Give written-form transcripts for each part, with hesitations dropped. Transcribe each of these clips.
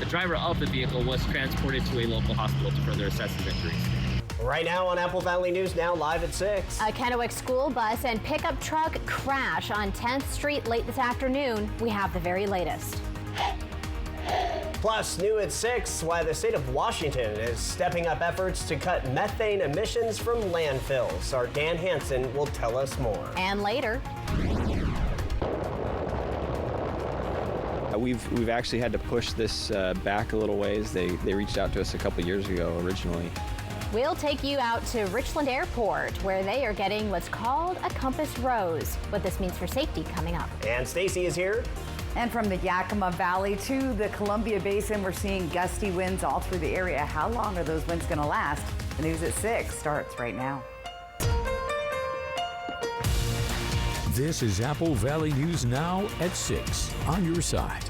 driver of the vehicle was transported to a local hospital to further assess his injuries. Right now on Apple Valley News Now, live at 6. A Kennewick school bus and pickup truck crash on 10th Street late this afternoon. We have the very latest. Plus, new at 6, why the state of Washington is stepping up efforts to cut methane emissions from landfills. Our Dan Hansen will tell us more. And later. We've actually had to push this back a little ways. They reached out to us a couple years ago originally. We'll take you out to Richland Airport, where they are getting what's called a Compass Rose. What this means for safety coming up. And Stacy is here. And from the Yakima Valley to the Columbia Basin, we're seeing gusty winds all through the area. How long are those winds going to last? The news at 6 starts right now. This is Apple Valley News Now at 6 on your side.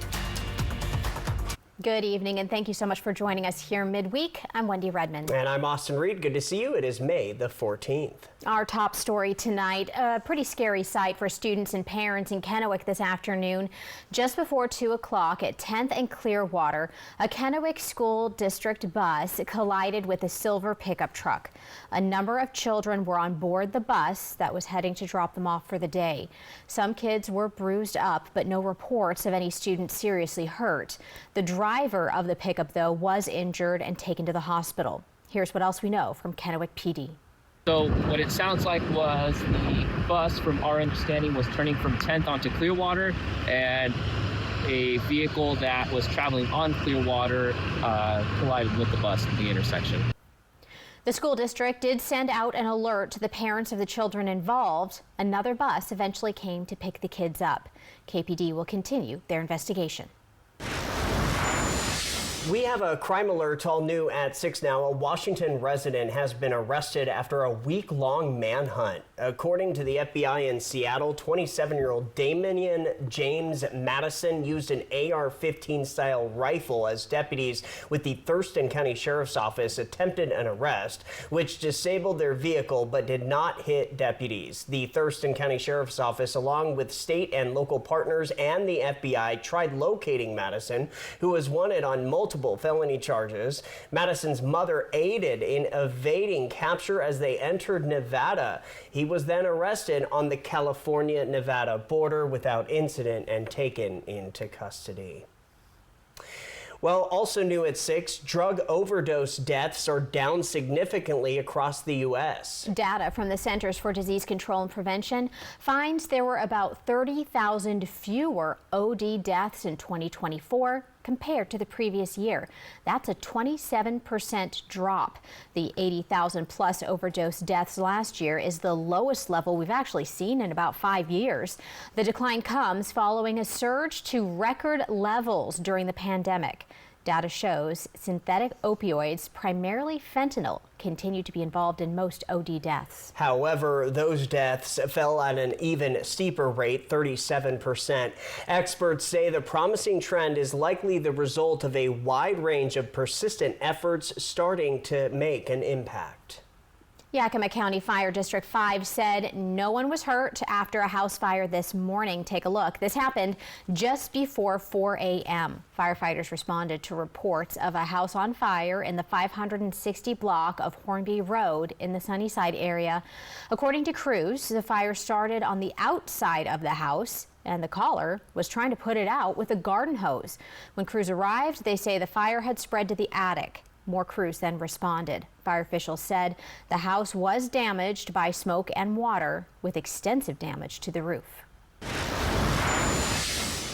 Good evening, and thank you so much for joining us here midweek. I'm Wendy Redmond. And I'm Austin Reed. Good to see you. It is May the 14th. Our top story tonight, a pretty scary sight for students and parents in Kennewick this afternoon. Just before 2 o'clock at 10th and Clearwater, a Kennewick School District bus collided with a silver pickup truck. A number of children were on board the bus that was heading to drop them off for the day. Some kids were bruised up, but no reports of any students seriously hurt. The driver of the pickup, though, was injured and taken to the hospital. Here's what else we know from Kennewick PD. So what it sounds like was the bus, from our understanding, was turning from 10th onto Clearwater, and a vehicle that was traveling on Clearwater collided with the bus at the intersection. The school district did send out an alert to the parents of the children involved. Another bus eventually came to pick the kids up. KPD will continue their investigation. We have a crime alert all new at 6 now. A Washington resident has been arrested after a week-long manhunt. According to the FBI in Seattle, 27-year-old Damian James Madison used an AR-15 style rifle as deputies with the Thurston County Sheriff's Office attempted an arrest, which disabled their vehicle but did not hit deputies. The Thurston County Sheriff's Office, along with state and local partners and the FBI, tried locating Madison, who was wanted on multiple felony charges. Madison's mother aided in evading capture as they entered Nevada. He was then arrested on the California-Nevada border without incident and taken into custody. Well, also new at 6, drug overdose deaths are down significantly across the U.S. Data from the Centers for Disease Control and Prevention finds there were about 30,000 fewer OD deaths in 2024 compared to the previous year. That's a 27% drop. The 80,000 plus overdose deaths last year is the lowest level we've actually seen in about 5 years. The decline comes following a surge to record levels during the pandemic. Data shows synthetic opioids, primarily fentanyl, continue to be involved in most OD deaths. However, those deaths fell at an even steeper rate, 37%. Experts say the promising trend is likely the result of a wide range of persistent efforts starting to make an impact. Yakima County Fire District 5 said no one was hurt after a house fire this morning. Take a look. This happened just before 4 a.m. Firefighters responded to reports of a house on fire in the 560 block of Hornby Road in the Sunnyside area. According to crews, the fire started on the outside of the house, and the caller was trying to put it out with a garden hose. When crews arrived, they say the fire had spread to the attic. More crews then responded. Fire officials said the house was damaged by smoke and water, with extensive damage to the roof.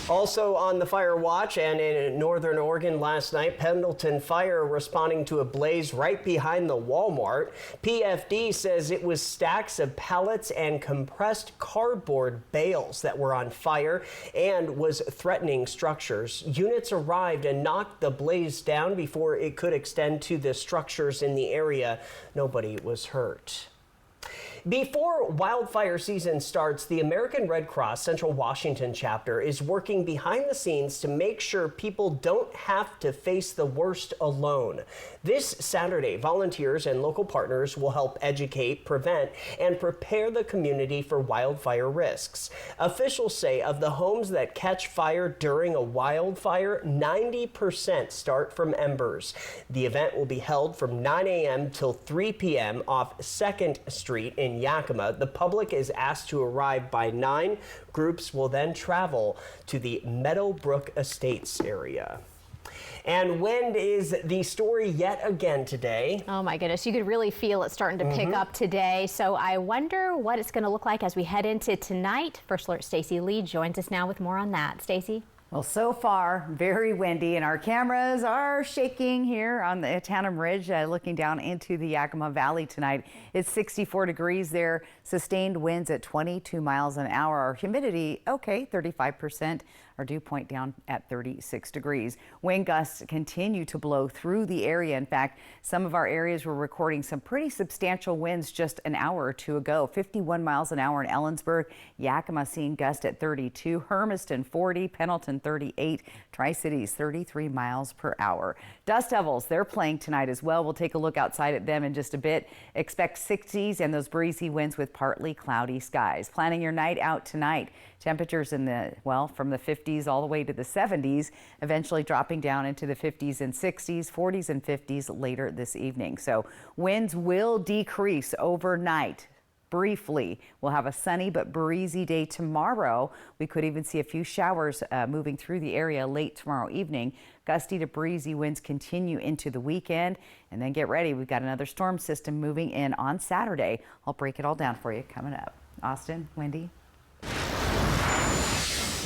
Also on the fire watch, and in Northern Oregon last night, Pendleton Fire responding to a blaze right behind the Walmart. PFD says it was stacks of pallets and compressed cardboard bales that were on fire and was threatening structures. Units arrived and knocked the blaze down before it could extend to the structures in the area. Nobody was hurt. Before wildfire season starts, the American Red Cross Central Washington chapter is working behind the scenes to make sure people don't have to face the worst alone. This Saturday, volunteers and local partners will help educate, prevent, and prepare the community for wildfire risks. Officials say of the homes that catch fire during a wildfire, 90% start from embers. The event will be held from 9 a.m. till 3 p.m. off 2nd Street in Yakima. The public is asked to arrive by 9. Groups will then travel to the Meadowbrook Estates area. And wind is the story yet again today. Oh my goodness, you could really feel it starting to pick up today. So I wonder what it's going to look like as we head into tonight. First Alert Stacy Lee joins us now with more on that. Stacy? Well, so far, very windy, and our cameras are shaking here on the Tanum Ridge, looking down into the Yakima Valley tonight. It's 64 degrees there, sustained winds at 22 miles an hour. Our humidity, okay, 35%. Our dew point down at 36 degrees. Wind gusts continue to blow through the area. In fact, some of our areas were recording some pretty substantial winds just an hour or two ago. 51 miles an hour in Ellensburg, Yakima seeing gusts at 32, Hermiston 40, Pendleton 38, Tri-Cities 33 miles per hour. Dust Devils, they're playing tonight as well. We'll take a look outside at them in just a bit. Expect 60s and those breezy winds with partly cloudy skies. Planning your night out tonight. Temperatures in the, well, from the 50s all the way to the 70s, eventually dropping down into the 50s and 60s, 40s and 50s later this evening. So winds will decrease overnight. Briefly, we'll have a sunny but breezy day tomorrow. We could even see a few showers moving through the area late tomorrow evening. Gusty to breezy winds continue into the weekend. And then get ready. We've got another storm system moving in on Saturday. I'll break it all down for you coming up. Austin, Wendy.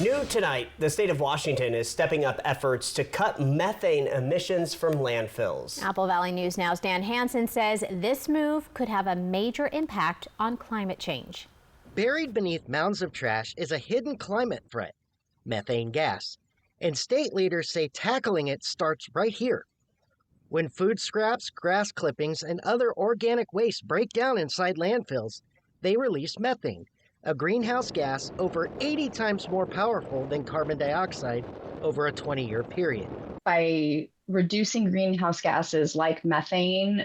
New tonight, the state of Washington is stepping up efforts to cut methane emissions from landfills. Apple Valley News Now's Dan Hansen says this move could have a major impact on climate change. Buried beneath mounds of trash is a hidden climate threat, methane gas. And state leaders say tackling it starts right here. When food scraps, grass clippings, and other organic waste break down inside landfills, they release methane, a greenhouse gas over 80 times more powerful than carbon dioxide over a 20-year period. By reducing greenhouse gases like methane,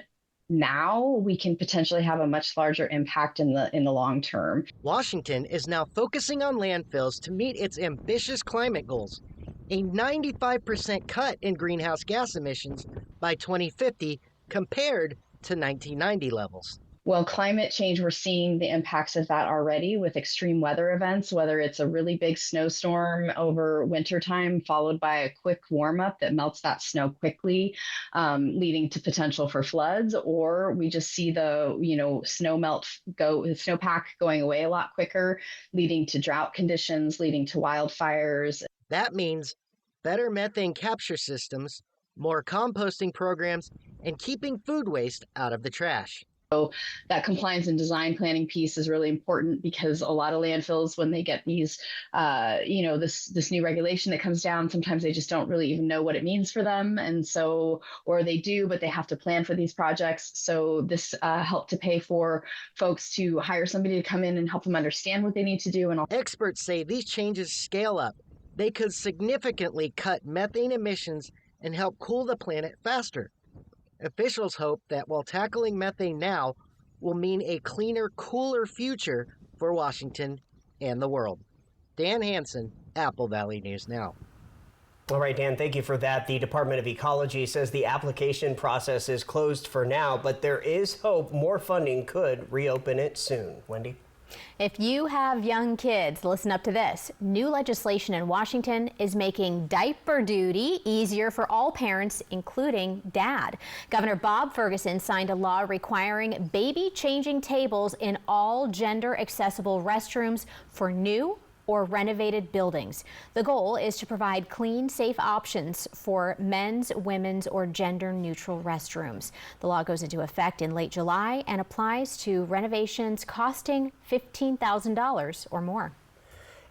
now we can potentially have a much larger impact in the long term. Washington is now focusing on landfills to meet its ambitious climate goals, a 95% cut in greenhouse gas emissions by 2050 compared to 1990 levels. Well, climate change, we're seeing the impacts of that already with extreme weather events, whether it's a really big snowstorm over wintertime, followed by a quick warm up that melts that snow quickly, leading to potential for floods, or we just see the, snowpack going away a lot quicker, leading to drought conditions, leading to wildfires. That means better methane capture systems, more composting programs, and keeping food waste out of the trash. So that compliance and design planning piece is really important because a lot of landfills, when they get these, this new regulation that comes down, sometimes they just don't really even know what it means for them. And so, or they do, but they have to plan for these projects. So this helped to pay for folks to hire somebody to come in and help them understand what they need to do. And experts say these changes scale up. They could significantly cut methane emissions and help cool the planet faster. Officials hope that while tackling methane now will mean a cleaner, cooler future for Washington and the world. Dan Hansen, Apple Valley News Now. All right, Dan, thank you for that. The Department of Ecology says the application process is closed for now, but there is hope more funding could reopen it soon. Wendy? If you have young kids, listen up to this. New legislation in Washington is making diaper duty easier for all parents, including dad. Governor Bob Ferguson signed a law requiring baby changing tables in all gender accessible restrooms for new or renovated buildings. The goal is to provide clean, safe options for men's, women's, or gender-neutral restrooms. The law goes into effect in late July and applies to renovations costing $15,000 or more.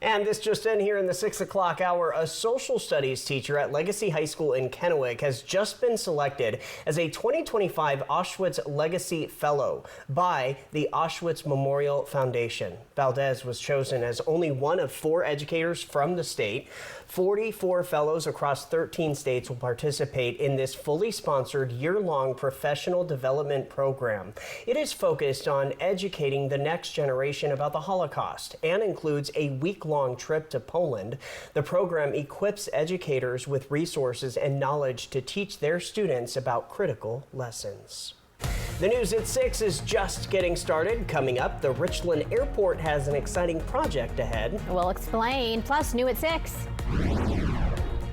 And this just in here in the 6 o'clock hour, a social studies teacher at Legacy High School in Kennewick has just been selected as a 2025 Auschwitz Legacy Fellow by the Auschwitz Memorial Foundation. Valdez was chosen as only one of 4 educators from the state. 44 fellows across 13 states will participate in this fully sponsored year-long professional development program. It is focused on educating the next generation about the Holocaust and includes a week-long trip to Poland. The program equips educators with resources and knowledge to teach their students about critical lessons. The news at 6 is just getting started. Coming up, the Richland Airport has an exciting project ahead. We'll explain. Plus, new at 6.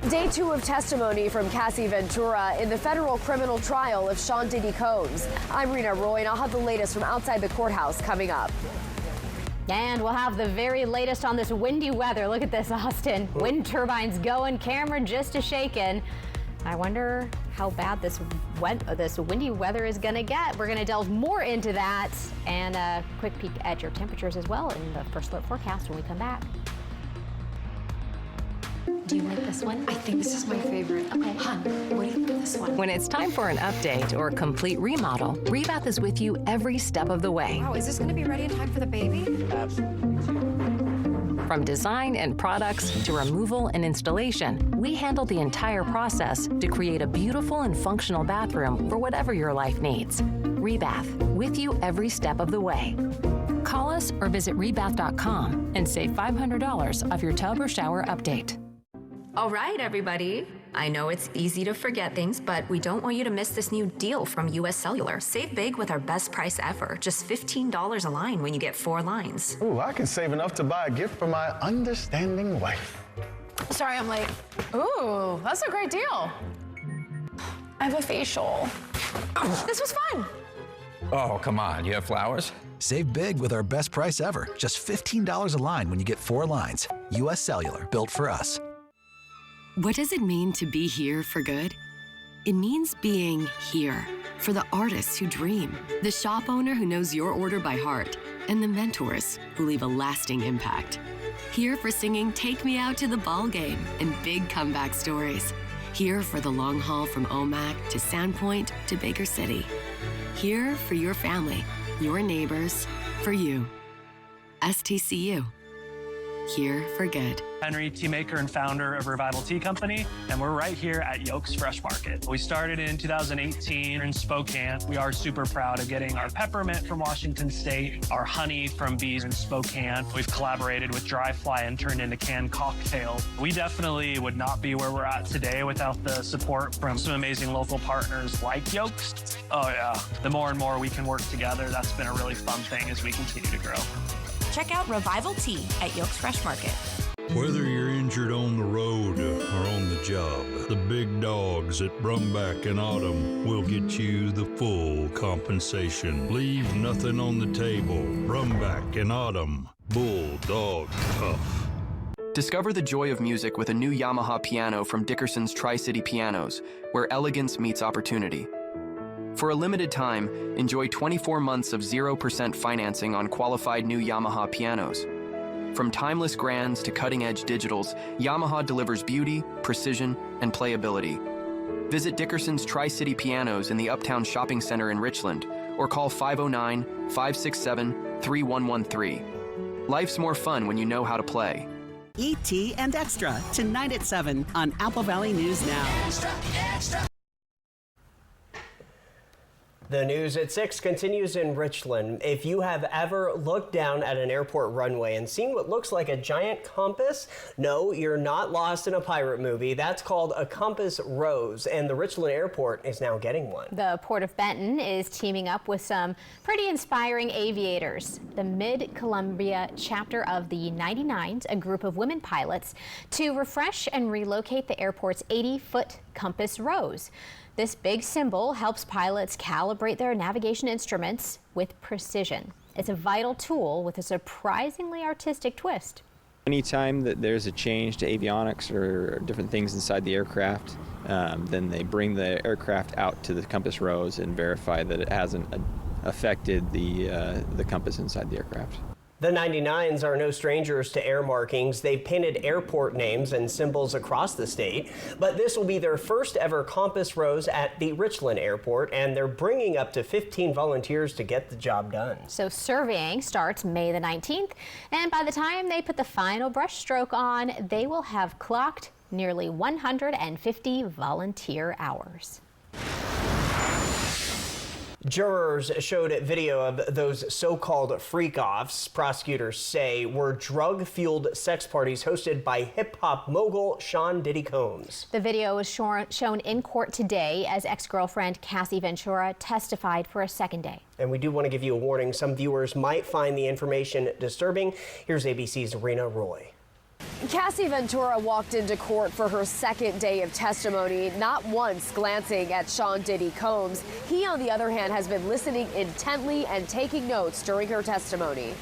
Day 2 of testimony from Cassie Ventura in the federal criminal trial of Sean Diddy Combs. I'm Rena Roy, and I'll have the latest from outside the courthouse coming up. And we'll have the very latest on this windy weather. Look at this, Austin. Wind turbines going, camera just a shaking. I wonder how bad this windy weather is going to get. We're going to delve more into that and a quick peek at your temperatures as well in the First Alert forecast when we come back. Do you like this one? I think this is my favorite. Okay. Hun, what do you think of this one? When it's time for an update or complete remodel, Rebath is with you every step of the way. Wow, is this going to be ready in time for the baby? Absolutely. From design and products to removal and installation, we handle the entire process to create a beautiful and functional bathroom for whatever your life needs. Rebath, with you every step of the way. Call us or visit rebath.com and save $500 off your tub or shower update. All right, everybody. I know it's easy to forget things, but we don't want you to miss this new deal from US Cellular. Save big with our best price ever. Just $15 a line when you get 4 lines. Ooh, I can save enough to buy a gift for my understanding wife. Sorry, I'm late. Ooh, that's a great deal. I have a facial. This was fun. Oh, come on. You have flowers? Save big with our best price ever. Just $15 a line when you get 4 lines. US Cellular, built for us. What does it mean to be here for good? It means being here for the artists who dream, the shop owner who knows your order by heart, and the mentors who leave a lasting impact. Here for singing Take Me Out to the Ball Game and big comeback stories. Here for the long haul from Omak to Sandpoint to Baker City. Here for your family, your neighbors, for you. STCU. Here for good. Henry, tea maker and founder of Revival Tea Company, and we're right here at Yolks Fresh Market. We started in 2018 in Spokane. We are super proud of getting our peppermint from Washington State, our honey from bees in Spokane. We've collaborated with Dry Fly and turned into canned cocktails. We definitely would not be where we're at today without the support from some amazing local partners like Yolks. Oh yeah, the more and more we can work together, that's been a really fun thing as we continue to grow. Check out Revival Tea at Yolks Fresh Market. Whether you're injured on the road or on the job, the big dogs at Brumback and Autumn will get you the full compensation. Leave nothing on the table. Brumback and Autumn, Bulldog Tough. Discover the joy of music with a new Yamaha piano from Dickerson's Tri-City Pianos, where elegance meets opportunity. For a limited time, enjoy 24 months of 0% financing on qualified new Yamaha pianos. From timeless grands to cutting-edge digitals, Yamaha delivers beauty, precision, and playability. Visit Dickerson's Tri-City Pianos in the Uptown Shopping Center in Richland or call 509-567-3113. Life's more fun when you know how to play. E.T. and Extra, tonight at 7 on Apple Valley News Now. Extra, extra. The news at 6 continues in Richland. If you have ever looked down at an airport runway and seen what looks like a giant compass, no, you're not lost in a pirate movie. That's called a compass rose, and the Richland Airport is now getting one. The Port of Benton is teaming up with some pretty inspiring aviators. The Mid-Columbia chapter of the 99s, a group of women pilots, to refresh and relocate the airport's 80-foot compass rose. This big symbol helps pilots calibrate their navigation instruments with precision. It's a vital tool with a surprisingly artistic twist. Anytime that there's a change to avionics or different things inside the aircraft, then they bring the aircraft out to the compass rose and verify that it hasn't affected the compass inside the aircraft. The 99s are no strangers to air markings. They've painted airport names and symbols across the state, but this will be their first ever Compass Rose at the Richland Airport, and they're bringing up to 15 volunteers to get the job done. So surveying starts May the 19th, and by the time they put the final brush stroke on, they will have clocked nearly 150 volunteer hours. Jurors showed video of those so-called freak-offs prosecutors say were drug-fueled sex parties hosted by hip-hop mogul Sean Diddy Combs. The video was shown in court today as ex-girlfriend Cassie Ventura testified for a second day. And we do want to give you a warning. Some viewers might find the information disturbing. Here's ABC's Rena Roy. Cassie Ventura walked into court for her second day of testimony, not once glancing at Sean Diddy Combs. He, on the other hand, has been listening intently and taking notes during her testimony.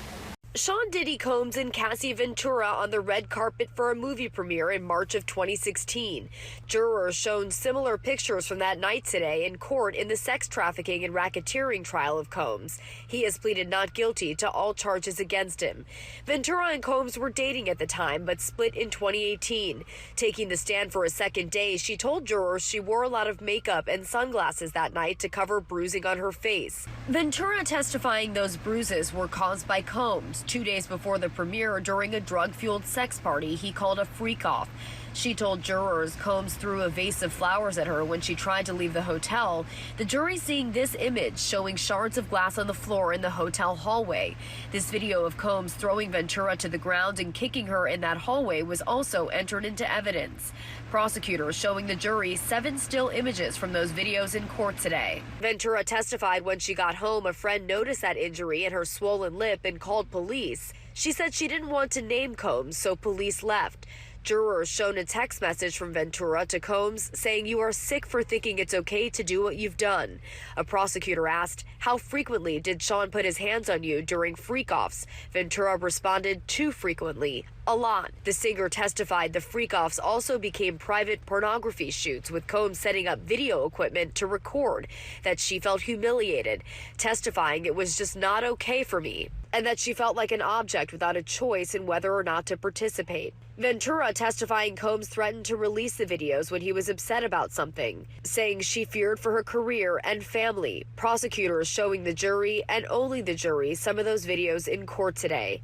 Sean Diddy Combs and Cassie Ventura on the red carpet for a movie premiere in March of 2016. Jurors shown similar pictures from that night today in court in the sex trafficking and racketeering trial of Combs. He has pleaded not guilty to all charges against him. Ventura and Combs were dating at the time, but split in 2018. Taking the stand for a second day, she told jurors she wore a lot of makeup and sunglasses that night to cover bruising on her face. Ventura testifying those bruises were caused by Combs 2 days before the premiere during a drug-fueled sex party he called a freak-off. She told jurors Combs threw a vase of flowers at her when she tried to leave the hotel. The jury seeing this image showing shards of glass on the floor in the hotel hallway. This video of Combs throwing Ventura to the ground and kicking her in that hallway was also entered into evidence. Prosecutors showing the jury 7 still images from those videos in court today. Ventura testified when she got home, a friend noticed that injury in her swollen lip and called police. She said she didn't want to name Combs, so police left. Jurors shown a text message from Ventura to Combs saying, "You are sick for thinking it's okay to do what you've done." A prosecutor asked, "How frequently did Sean put his hands on you during freak-offs?" Ventura responded, "Too frequently. A lot." The singer testified the freak-offs also became private pornography shoots, with Combs setting up video equipment to record, that she felt humiliated, testifying it was just not okay for me, and that she felt like an object without a choice in whether or not to participate. Ventura testifying Combs threatened to release the videos when he was upset about something, saying she feared for her career and family. Prosecutors showing the jury, and only the jury, some of those videos in court today.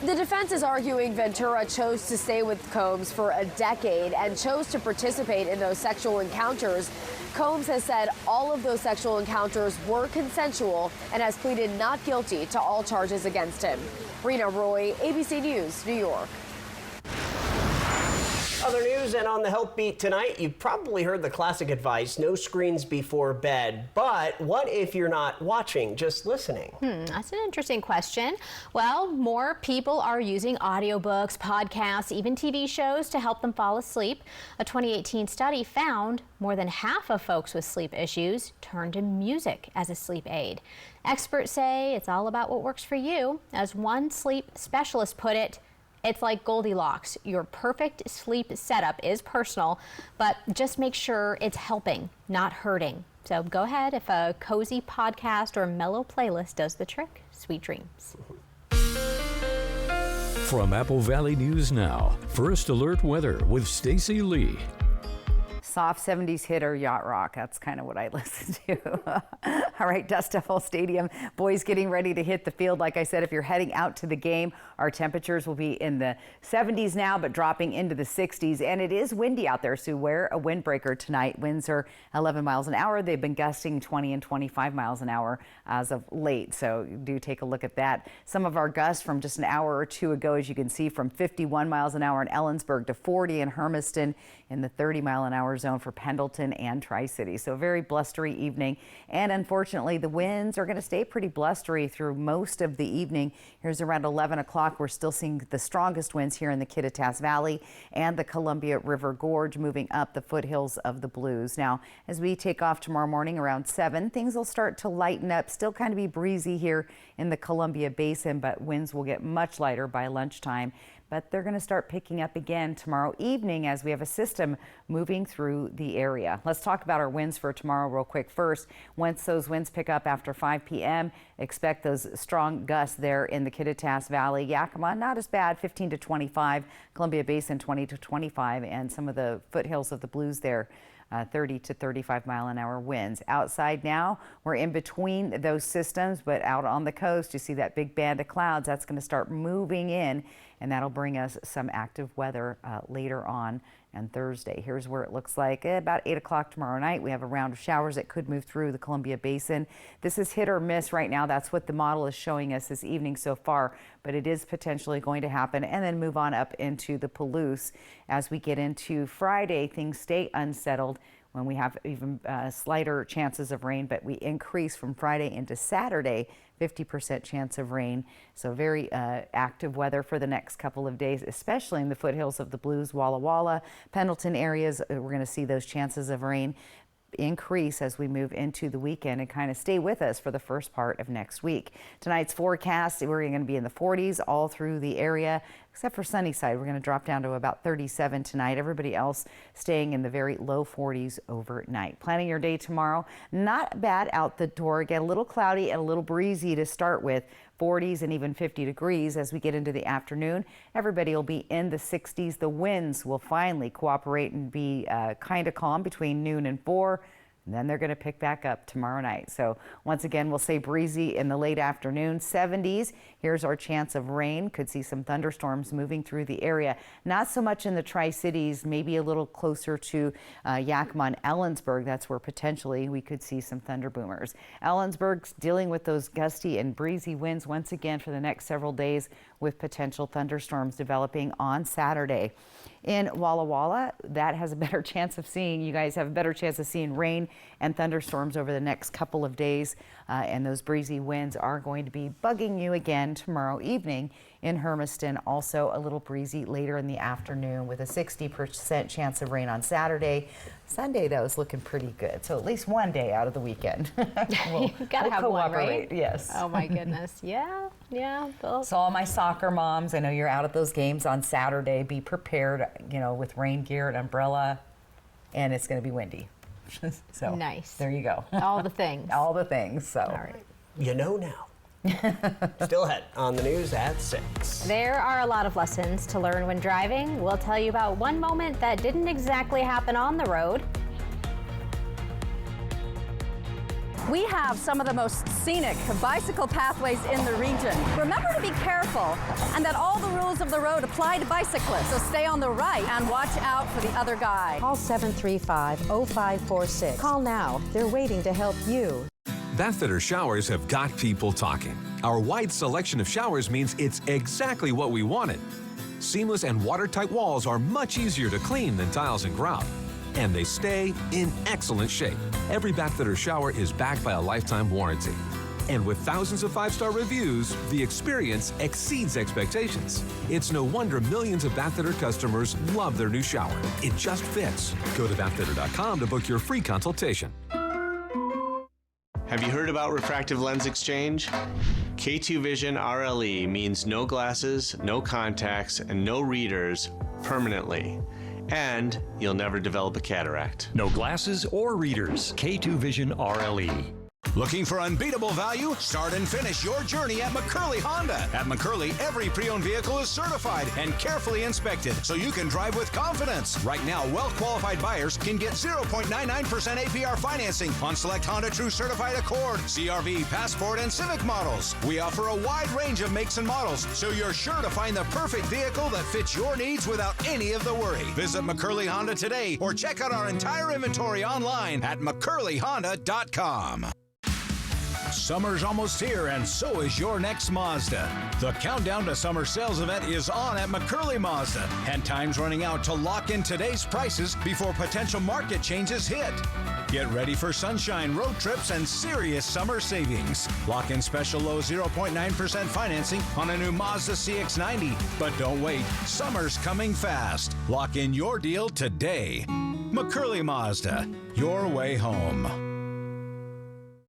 The defense is arguing Ventura chose to stay with Combs for a decade and chose to participate in those sexual encounters. Combs has said all of those sexual encounters were consensual and has pleaded not guilty to all charges against him. Rena Roy, ABC News, New York. Other news and on the Health Beat tonight, you've probably heard the classic advice, no screens before bed. But what if you're not watching, just listening? That's an interesting question. Well, more people are using audiobooks, podcasts, even TV shows to help them fall asleep. A 2018 study found more than half of folks with sleep issues turn to music as a sleep aid. Experts say it's all about what works for you. As one sleep specialist put it, it's like Goldilocks. Your perfect sleep setup is personal, but just make sure it's helping, not hurting. So go ahead, if a cozy podcast or mellow playlist does the trick, sweet dreams. From Apple Valley News Now, First Alert Weather with Stacy Lee. Soft 70s hit or yacht rock. That's kind of what I listen to. All right, Dust Devil Stadium. Boys getting ready to hit the field. Like I said, if you're heading out to the game, our temperatures will be in the 70s now, but dropping into the 60s. And it is windy out there, so wear a windbreaker tonight. Winds are 11 miles an hour. They've been gusting 20 and 25 miles an hour as of late, so do take a look at that. Some of our gusts from just an hour or two ago, as you can see, from 51 miles an hour in Ellensburg to 40 in Hermiston, in the 30-mile-an-hour zone for Pendleton and Tri-City. So a very blustery evening. And unfortunately, the winds are going to stay pretty blustery through most of the evening. Here's around 11 o'clock. We're still seeing the strongest winds here in the Kittitas Valley and the Columbia River Gorge, moving up the foothills of the Blues. Now, as we take off tomorrow morning around 7, things will start to lighten up. Still kind of be breezy here in the Columbia Basin, but winds will get much lighter by lunchtime. but they're going to start picking up again tomorrow evening as we have a system moving through the area. Let's talk about our winds for tomorrow real quick. First, once those winds pick up after 5 p.m., expect those strong gusts there in the Kittitas Valley. Yakima, not as bad, 15 to 25. Columbia Basin, 20 to 25. And some of the foothills of the Blues there, 30 to 35 mile an hour winds. Outside now, we're in between those systems, but out on the coast, you see that big band of clouds. That's going to start moving in, and that'll bring us some active weather later on and Thursday. Here's where it looks like about 8 o'clock tomorrow night. We have a round of showers that could move through the Columbia Basin. This is hit or miss right now. That's what the model is showing us this evening so far, but it is potentially going to happen and then move on up into the Palouse. As we get into Friday, things stay unsettled when we have even slighter chances of rain, but we increase from Friday into Saturday, 50% chance of rain. So very active weather for the next couple of days, especially in the foothills of the Blues, Walla Walla, Pendleton areas. We're going to see those chances of rain increase as we move into the weekend and kind of stay with us for the first part of next week. Tonight's forecast, we're going to be in the 40s all through the area, except for Sunnyside. We're going to drop down to about 37 tonight. Everybody else staying in the very low 40s overnight. Planning your day tomorrow, not bad out the door. Get a little cloudy and a little breezy to start with. 40s and even 50 degrees as we get into the afternoon. Everybody will be in the 60s. The winds will finally cooperate and be kind of calm between noon and 4. And then they're going to pick back up tomorrow night. So once again, we'll say breezy in the late afternoon, 70s. Here's our chance of rain. Could see some thunderstorms moving through the area. Not so much in the Tri-Cities, maybe a little closer to Yakima and Ellensburg. That's where potentially we could see some thunder boomers. Ellensburg's dealing with those gusty and breezy winds once again for the next several days, with potential thunderstorms developing on Saturday. In Walla Walla, that has a better chance of seeing, you guys have a better chance of seeing rain and thunderstorms over the next couple of days. And those breezy winds are going to be bugging you again tomorrow evening. In Hermiston, also a little breezy later in the afternoon with a 60% chance of rain on Saturday. Sunday, though, is looking pretty good. So at least one day out of the weekend. You gotta have one, right? Yes. Oh my goodness. Yeah. So all my soccer moms, I know you're out at those games on Saturday. Be prepared, with rain gear and umbrella, and it's going to be windy. So nice. There you go. All the things. All the things. So. All right. You know now. Still ahead on the news at 6. There are a lot of lessons to learn when driving. We'll tell you about one moment that didn't exactly happen on the road. We have some of the most scenic bicycle pathways in the region. Remember to be careful and that all the rules of the road apply to bicyclists. So stay on the right and watch out for the other guy. Call 735-0546. Call now. They're waiting to help you. Bathfitter showers have got people talking. Our wide selection of showers means it's exactly what we wanted. Seamless and watertight walls are much easier to clean than tiles and grout. And they stay in excellent shape. Every Bathfitter shower is backed by a lifetime warranty. And with thousands of 5-star reviews, the experience exceeds expectations. It's no wonder millions of Bathfitter customers love their new shower. It just fits. Go to bathfitter.com to book your free consultation. Have you heard about refractive lens exchange? K2 Vision RLE means no glasses, no contacts, and no readers permanently. And you'll never develop a cataract. No glasses or readers. K2 Vision RLE. Looking for unbeatable value? Start and finish your journey at McCurley Honda. At McCurley, every pre-owned vehicle is certified and carefully inspected so you can drive with confidence. Right now, well-qualified buyers can get 0.99% APR financing on select Honda True Certified Accord, CR-V, Passport, and Civic models. We offer a wide range of makes and models, so you're sure to find the perfect vehicle that fits your needs without any of the worry. Visit McCurley Honda today or check out our entire inventory online at McCurleyHonda.com. Summer's almost here, and so is your next Mazda. The countdown to summer sales event is on at McCurley Mazda, and time's running out to lock in today's prices before potential market changes hit. Get ready for sunshine, road trips, and serious summer savings. Lock in special low 0.9% financing on a new Mazda CX-90. But don't wait, summer's coming fast. Lock in your deal today. McCurley Mazda, your way home.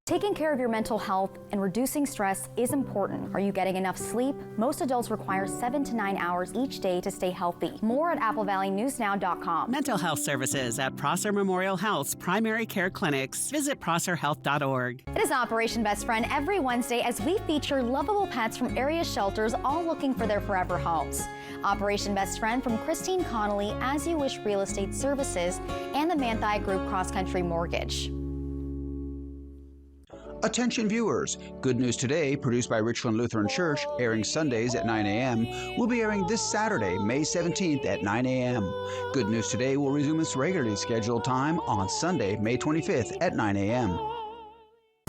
Taking care of your mental health and reducing stress is important. Are you getting enough sleep? Most adults require 7 to 9 hours each day to stay healthy. More at AppleValleyNewsNow.com. Mental health services at Prosser Memorial Health's primary care clinics. Visit prosserhealth.org. It is Operation Best Friend every Wednesday as we feature lovable pets from area shelters all looking for their forever homes. Operation Best Friend from Christine Connolly, As You Wish Real Estate Services, and the Manthei Group Cross Country Mortgage. Attention viewers, Good News Today, produced by Richland Lutheran Church, airing Sundays at 9 a.m., will be airing this Saturday, May 17th at 9 a.m. Good News Today will resume its regularly scheduled time on Sunday, May 25th at 9 a.m.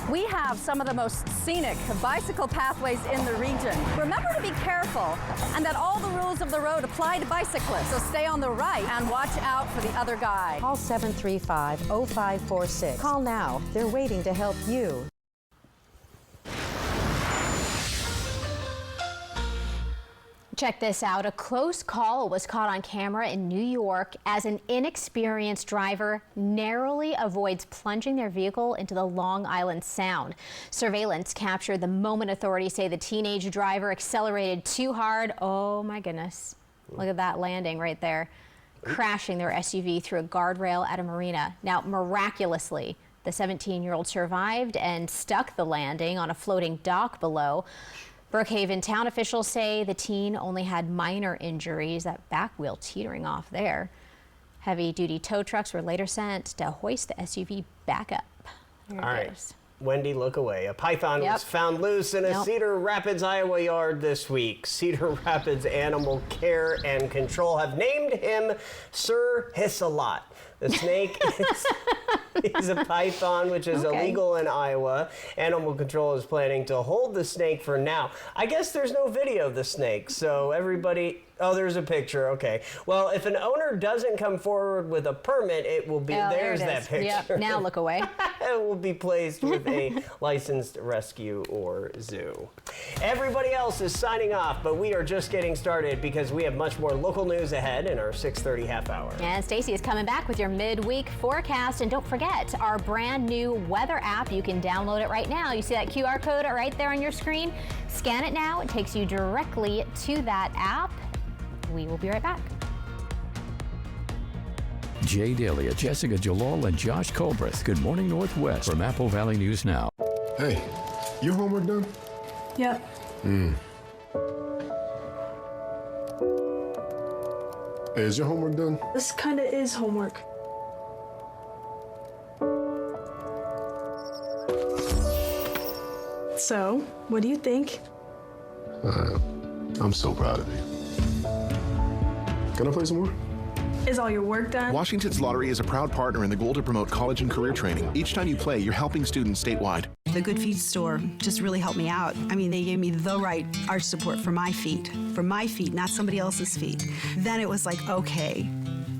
We have some of the most scenic bicycle pathways in the region. Remember to be careful and that all the rules of the road apply to bicyclists. So stay on the right and watch out for the other guy. Call 735-0546. Call now. They're waiting to help you. Check this out. A close call was caught on camera in New York as an inexperienced driver narrowly avoids plunging their vehicle into the Long Island Sound. Surveillance captured the moment authorities say the teenage driver accelerated too hard. Oh my goodness. Look at that landing right there, crashing their SUV through a guardrail at a marina. Now, miraculously, the 17-year-old survived and stuck the landing on a floating dock below. Brookhaven town officials say the teen only had minor injuries, that back wheel teetering off there. Heavy-duty tow trucks were later sent to hoist the SUV back up. There All right. Wendy, look away. A python was found loose in a Cedar Rapids, Iowa yard this week. Cedar Rapids Animal Care and Control have named him Sir Hiss-a-Lot. The snake is a python, which is illegal in Iowa. Animal Control is planning to hold the snake for now. I guess there's no video of the snake, so everybody... Oh, there's a picture. Okay. Well, if an owner doesn't come forward with a permit, it will be... there's that picture. Yep. Now look away. It will be placed with a licensed rescue or zoo. Everybody else is signing off, but we are just getting started because we have much more local news ahead in our 6:30 half hour. And Stacy is coming back with your midweek forecast. And don't forget our brand new weather app. You can download it right now. You see that QR code right there on your screen? Scan it now. It takes you directly to that app. We will be right back. Jay Dalia, Jessica Jalal, and Josh Colbreth. Good morning, Northwest from Apple Valley News Now. Hey, your homework done? Yep. Hey, is your homework done? This kind of is homework. So, what do you think? I'm so proud of you. Can I play some more? Is all your work done? Washington's Lottery is a proud partner in the goal to promote college and career training. Each time you play, you're helping students statewide. The Good Feet store just really helped me out. I mean, they gave me the right arch support for my feet, not somebody else's feet. Then it was like, okay,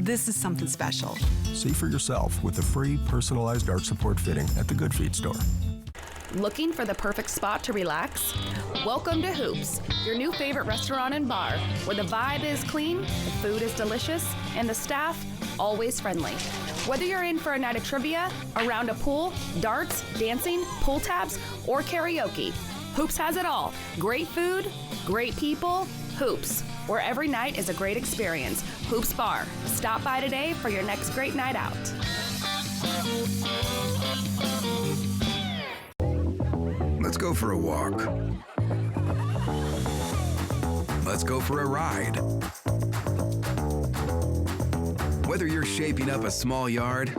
this is something special. See for yourself with the free personalized arch support fitting at the Good Feet store. Looking for the perfect spot to relax? Welcome to Hoops, your new favorite restaurant and bar, where the vibe is clean, the food is delicious, and the staff always friendly. Whether you're in for a night of trivia, a round of pool, darts, dancing, pull tabs, or karaoke, Hoops has it all. Great food, great people, Hoops, where every night is a great experience. Hoops Bar. Stop by today for your next great night out. Let's go for a walk. Let's go for a ride. Whether you're shaping up a small yard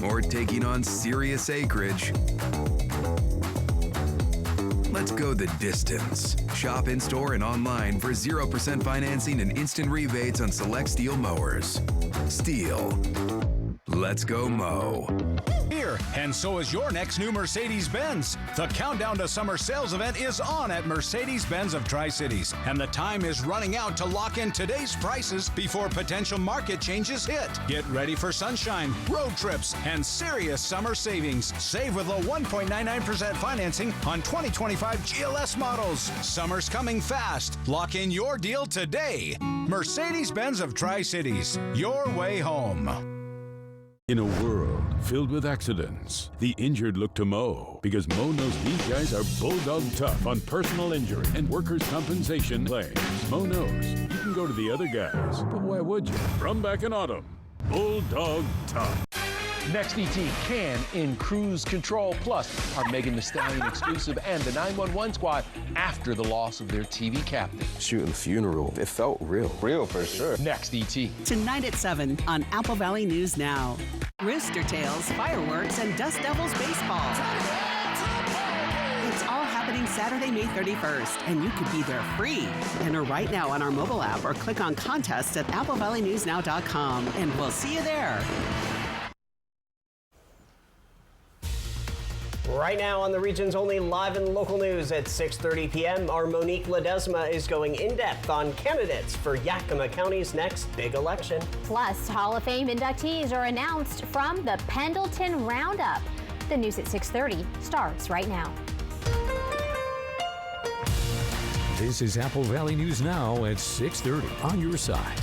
or taking on serious acreage, let's go the distance. Shop in store and online for 0% financing and instant rebates on select Steel mowers. Steel. Let's go mow. Here, and so is your next new Mercedes-Benz. The countdown to summer sales event is on at Mercedes-Benz of Tri-Cities, and the time is running out to lock in today's prices before potential market changes hit. Get ready for sunshine, road trips, and serious summer savings. Save with low 1.99% financing on 2025 GLS models. Summer's coming fast. Lock in your deal today. Mercedes-Benz of Tri-Cities, your way home. In a world filled with accidents, the injured look to Mo, because Mo knows these guys are bulldog tough on personal injury and workers' compensation claims. Mo knows you can go to the other guys, but why would you? From back in autumn, bulldog tough. Next ET can in Cruise Control Plus, our Megan Thee Stallion exclusive, and the 911 squad after the loss of their TV captain. Shooting the funeral, it felt real. Real for sure. Next ET. Tonight at 7 on Apple Valley News Now. Rooster Tails, fireworks, and Dust Devils baseball. It's all happening Saturday, May 31st, and you could be there free. Enter right now on our mobile app or click on contests at applevalleynewsnow.com, and we'll see you there. Right now on the region's only live and local news at 6:30 p.m., our Monique Ledesma is going in-depth on candidates for Yakima County's next big election. Plus, Hall of Fame inductees are announced from the Pendleton Roundup. The news at 6:30 starts right now. This is Apple Valley News Now at 6:30 on your side.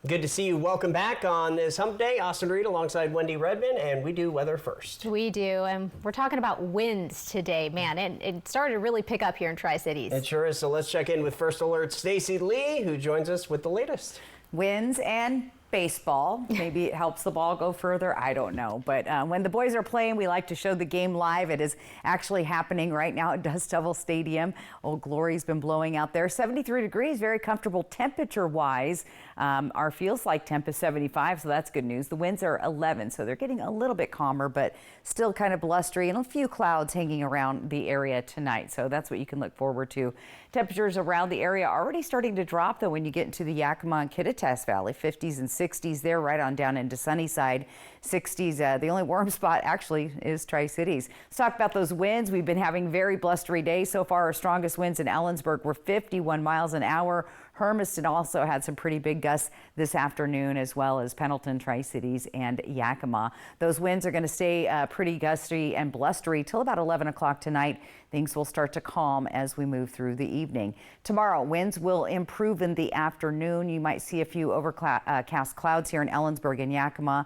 Good to see you. Welcome back on this hump day. Austin Reed alongside Wendy Redman, and we do weather first. We do, and we're talking about winds today, man. It started to really pick up here in Tri-Cities. It sure is. So let's check in with First Alert Stacy Lee, who joins us with the latest. Winds and baseball. Maybe it helps the ball go further. I don't know. But when the boys are playing, we like to show the game live. It is actually happening right now at Dust Devil Stadium. Old Glory's been blowing out there. 73 degrees, very comfortable temperature-wise. Our feels like temp is 75, so that's good news. The winds are 11, so they're getting a little bit calmer, but still kind of blustery and a few clouds hanging around the area tonight. So that's what you can look forward to. Temperatures around the area already starting to drop, though, when you get into the Yakima and Kittitas Valley. 50s and 60s there, right on down into Sunnyside. 60s, the only warm spot actually is Tri-Cities. Let's talk about those winds. We've been having very blustery days so far. Our strongest winds in Ellensburg were 51 miles an hour. Hermiston also had some pretty big gusts this afternoon, as well as Pendleton, Tri-Cities, and Yakima. Those winds are going to stay pretty gusty and blustery till about 11 o'clock tonight. Things will start to calm as we move through the evening. Tomorrow, winds will improve in the afternoon. You might see a few overcast clouds here in Ellensburg and Yakima.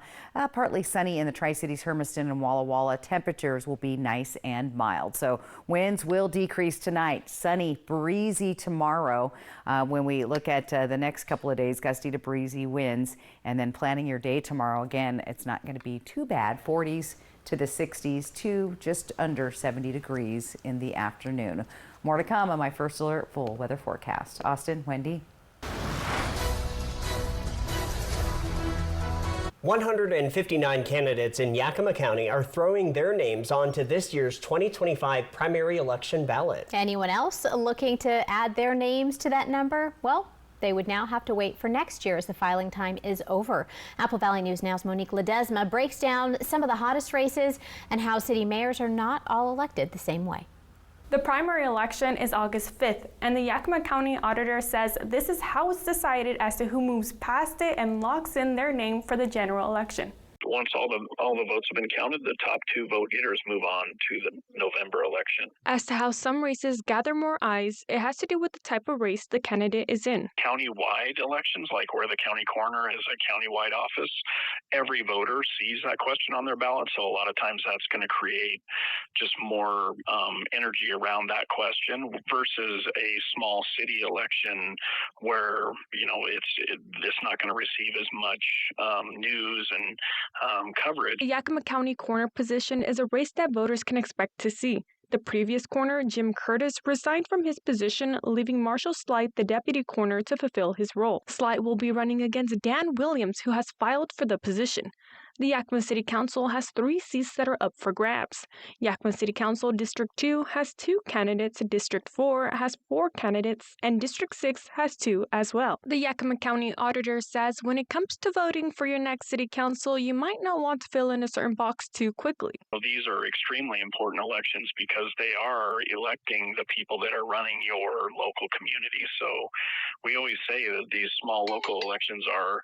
Partly sunny in the Tri-Cities, Hermiston, and Walla Walla. Temperatures will be nice and mild. So winds will decrease tonight. Sunny, breezy tomorrow. When we look at the next couple of days, gusty to breezy winds, and then planning your day tomorrow, again, it's not going to be too bad. 40s to the 60s to just under 70 degrees in the afternoon. More to come on my First Alert full weather forecast. Austin, Wendy. 159 candidates in Yakima County are throwing their names onto this year's 2025 primary election ballot. Anyone else looking to add their names to that number? Well, they would now have to wait for next year as the filing time is over. Apple Valley News Now's Monique Ledesma breaks down some of the hottest races and how city mayors are not all elected the same way. The primary election is August 5th, and the Yakima County Auditor says this is how it's decided as to who moves past it and locks in their name for the general election. Once all the votes have been counted, the top two vote getters move on to the November election. As to how some races gather more eyes, it has to do with the type of race the candidate is in. County-wide elections, like where the county coroner is a county-wide office, every voter sees that question on their ballot, so a lot of times that's going to create just more energy around that question versus a small city election where, it's not going to receive as much news and coverage. The Yakima County coroner position is a race that voters can expect to see. The previous coroner, Jim Curtis, resigned from his position, leaving Marshall Slight, the deputy coroner, to fulfill his role. Slight will be running against Dan Williams, who has filed for the position. The Yakima City Council has 3 seats that are up for grabs. Yakima City Council District 2 has 2 candidates, District 4 has 4 candidates, and District 6 has 2 as well. The Yakima County Auditor says when it comes to voting for your next city council, you might not want to fill in a certain box too quickly. These are extremely important elections because they are electing the people that are running your local community. So we always say that these small local elections are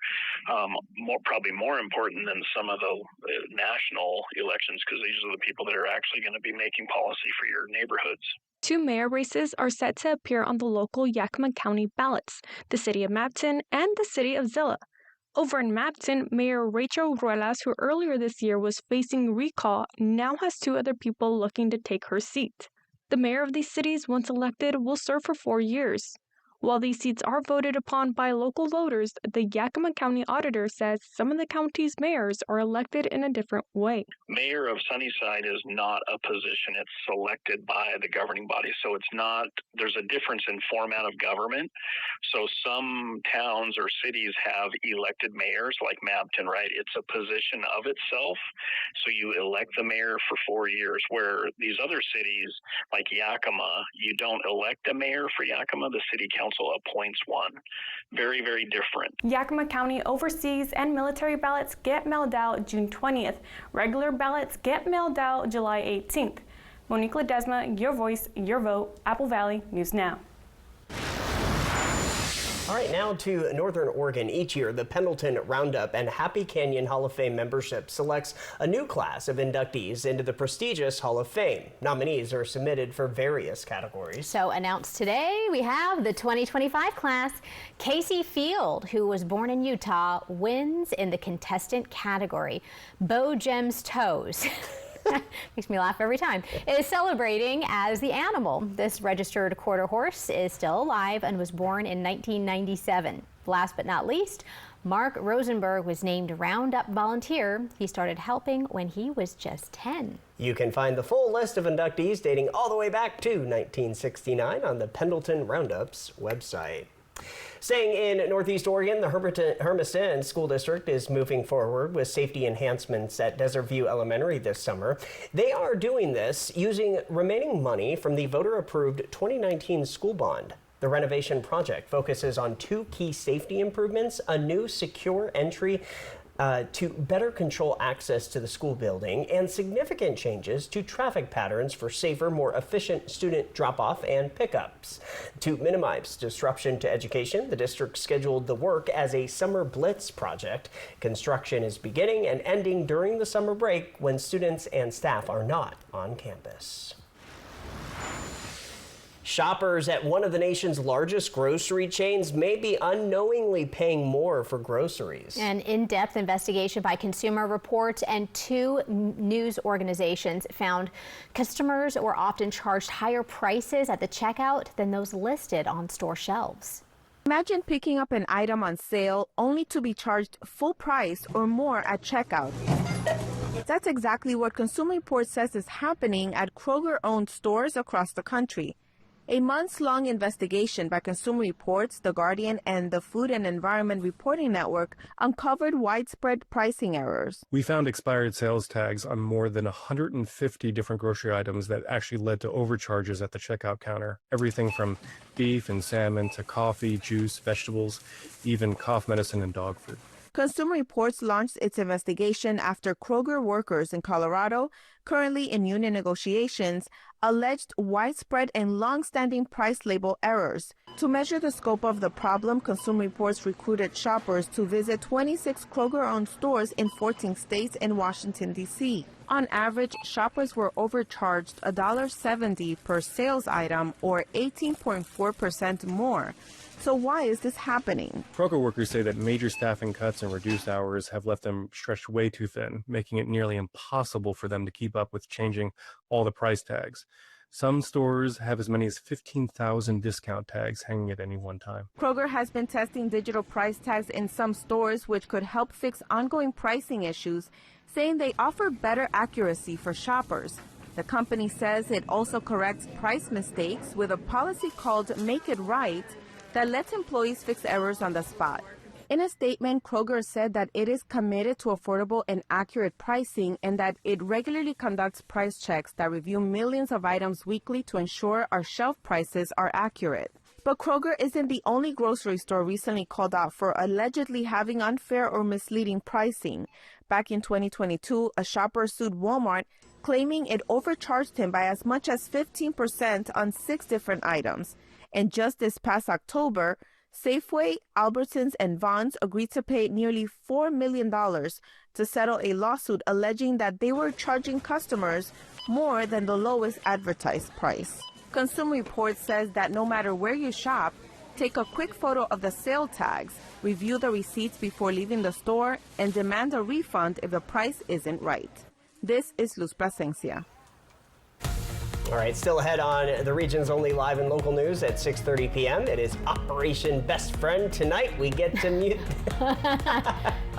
probably more important than some of the national elections because these are the people that are actually going to be making policy for your neighborhoods. 2 mayor races are set to appear on the local Yakima County ballots, the city of Mapton and the city of Zilla. Over in Mapton, Mayor Rachel Ruelas, who earlier this year was facing recall, now has 2 other people looking to take her seat. The mayor of these cities, once elected, will serve for 4 years. While these seats are voted upon by local voters, the Yakima County Auditor says some of the county's mayors are elected in a different way. Mayor of Sunnyside is not a position. It's selected by the governing body. So it's not, there's a difference in format of government. So some towns or cities have elected mayors like Mapton, right? It's a position of itself. So you elect the mayor for 4 years, where these other cities like Yakima, you don't elect a mayor for Yakima. The city council appoints one. Very, very different. Yakima County overseas and military ballots get mailed out June 20th. Regular ballots get mailed out July 18th. Monique Ledesma, your voice, your vote, Apple Valley News Now. All right, now to Northern Oregon. Each year, the Pendleton Roundup and Happy Canyon Hall of Fame membership selects a new class of inductees into the prestigious Hall of Fame. Nominees are submitted for various categories. So announced today, we have the 2025 class. Casey Field, who was born in Utah, wins in the contestant category. Bo Gems Toes. Makes me laugh every time. Is celebrating as the animal. This registered quarter horse is still alive and was born in 1997. Last but not least, Mark Rosenberg was named Roundup Volunteer. He started helping when he was just 10. You can find the full list of inductees dating all the way back to 1969 on the Pendleton Roundup's website. Staying in Northeast Oregon, the Hermiston School District is moving forward with safety enhancements at Desert View Elementary this summer. They are doing this using remaining money from the voter-approved 2019 school bond. The renovation project focuses on 2 key safety improvements: a new secure entry to better control access to the school building, and significant changes to traffic patterns for safer, more efficient student drop-off and pickups. To minimize disruption to education, the district scheduled the work as a summer blitz project. Construction is beginning and ending during the summer break when students and staff are not on campus. Shoppers at one of the nation's largest grocery chains may be unknowingly paying more for groceries. An in-depth investigation by Consumer Reports and 2 news organizations found customers were often charged higher prices at the checkout than those listed on store shelves. Imagine picking up an item on sale only to be charged full price or more at checkout. That's exactly what Consumer Reports says is happening at Kroger-owned stores across the country. A months-long investigation by Consumer Reports, The Guardian, and the Food and Environment Reporting Network uncovered widespread pricing errors. We found expired sales tags on more than 150 different grocery items that actually led to overcharges at the checkout counter. Everything from beef and salmon to coffee, juice, vegetables, even cough medicine and dog food. Consumer Reports launched its investigation after Kroger workers in Colorado, currently in union negotiations, alleged widespread and long-standing price label errors. To measure the scope of the problem, Consumer Reports recruited shoppers to visit 26 Kroger-owned stores in 14 states and Washington, D.C. On average, shoppers were overcharged $1.70 per sales item, or 18.4% more. So why is this happening? Kroger workers say that major staffing cuts and reduced hours have left them stretched way too thin, making it nearly impossible for them to keep up with changing all the price tags. Some stores have as many as 15,000 discount tags hanging at any one time. Kroger has been testing digital price tags in some stores, which could help fix ongoing pricing issues, saying they offer better accuracy for shoppers. The company says it also corrects price mistakes with a policy called Make It Right that lets employees fix errors on the spot. In a statement, Kroger said that it is committed to affordable and accurate pricing and that it regularly conducts price checks that review millions of items weekly to ensure our shelf prices are accurate. But Kroger isn't the only grocery store recently called out for allegedly having unfair or misleading pricing. Back in 2022, a shopper sued Walmart, claiming it overcharged him by as much as 15% on 6 different items. And just this past October, Safeway, Albertsons, and Vons agreed to pay nearly $4 million to settle a lawsuit alleging that they were charging customers more than the lowest advertised price. Consumer Reports says that no matter where you shop, Take a quick photo of the sale tags, review the receipts before leaving the store, and demand a refund if the price isn't right. This is Luz Plasencia. All right, still ahead on the region's only live and local news at 6:30 p.m. It is Operation Best Friend. Tonight we get to mute.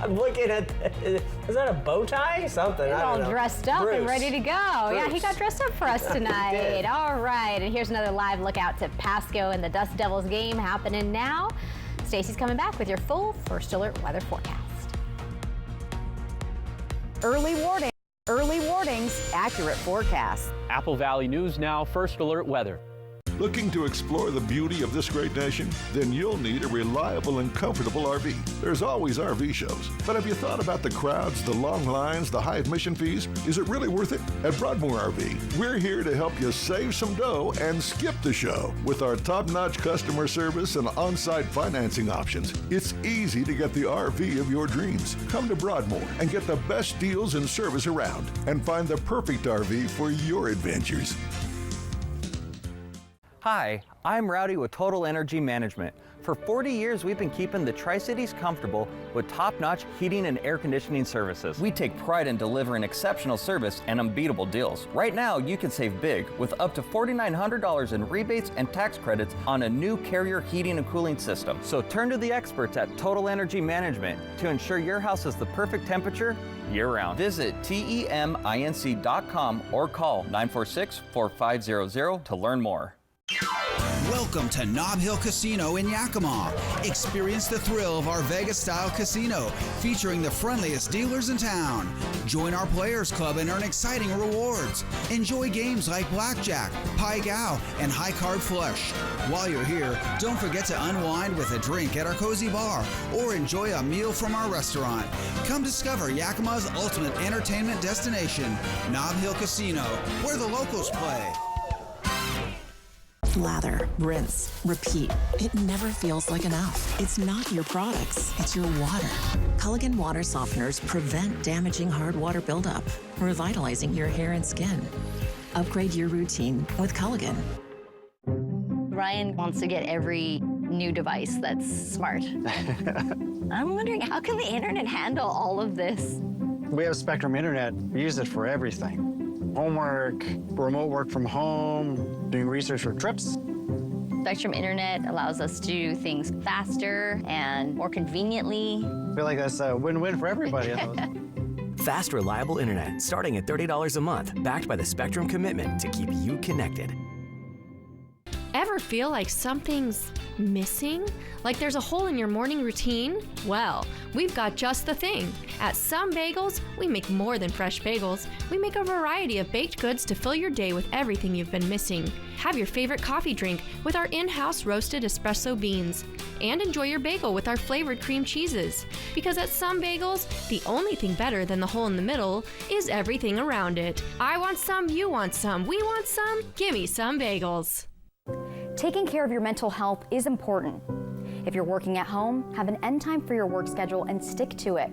I'm looking at, is that a bow tie? Something, He's I don't all know. dressed up and Bruce. ready to go. Yeah, he got dressed up for us He tonight. did. All right, and here's another live look out to Pasco and the Dust Devils game happening now. Stacy's coming back with your full First Alert weather forecast. Early warnings, accurate forecasts. Apple Valley News Now First Alert weather. Looking to explore the beauty of this great nation? Then you'll need a reliable and comfortable RV. There's always RV shows. But have you thought about the crowds, the long lines, the high admission fees? Is it really worth it? At Broadmoor RV, we're here to help you save some dough and skip the show. With our top-notch customer service and on-site financing options, it's easy to get the RV of your dreams. Come to Broadmoor and get the best deals and service around and find the perfect RV for your adventures. Hi, I'm Rowdy with Total Energy Management. For 40 years, we've been keeping the Tri-Cities comfortable with top-notch heating and air conditioning services. We take pride in delivering exceptional service and unbeatable deals. Right now, you can save big with up to $4,900 in rebates and tax credits on a new Carrier heating and cooling system. So turn to the experts at Total Energy Management to ensure your house has the perfect temperature year-round. Visit TEMINC.com or call 946-4500 to learn more. Welcome to Nob Hill Casino in Yakima. Experience the thrill of our Vegas-style casino, featuring the friendliest dealers in town. Join our Players Club and earn exciting rewards. Enjoy games like Blackjack, Pai Gow, and High Card Flush. While you're here, don't forget to unwind with a drink at our cozy bar or enjoy a meal from our restaurant. Come discover Yakima's ultimate entertainment destination, Nob Hill Casino, where the locals play. Lather, rinse, repeat. It never feels like enough. It's not your products, it's your water. Culligan water softeners prevent damaging hard water buildup, revitalizing your hair and skin. Upgrade your routine with Culligan. Ryan wants to get every new device that's smart. I'm wondering, how can the internet handle all of this? We have Spectrum Internet. We use it for everything. Homework, remote work from home, doing research for trips. Spectrum Internet allows us to do things faster and more conveniently. I feel like that's a win-win for everybody. Fast, reliable internet starting at $30 a month, backed by the Spectrum commitment to keep you connected. Ever feel like something's missing? Like there's a hole in your morning routine? Well, we've got just the thing. At Some Bagels, we make more than fresh bagels. We make a variety of baked goods to fill your day with everything you've been missing. Have your favorite coffee drink with our in-house roasted espresso beans. And enjoy your bagel with our flavored cream cheeses. Because at Some Bagels, the only thing better than the hole in the middle is everything around it. I want some, you want some, we want some, gimme Some Bagels. Taking care of your mental health is important. If you're working at home, have an end time for your work schedule and stick to it.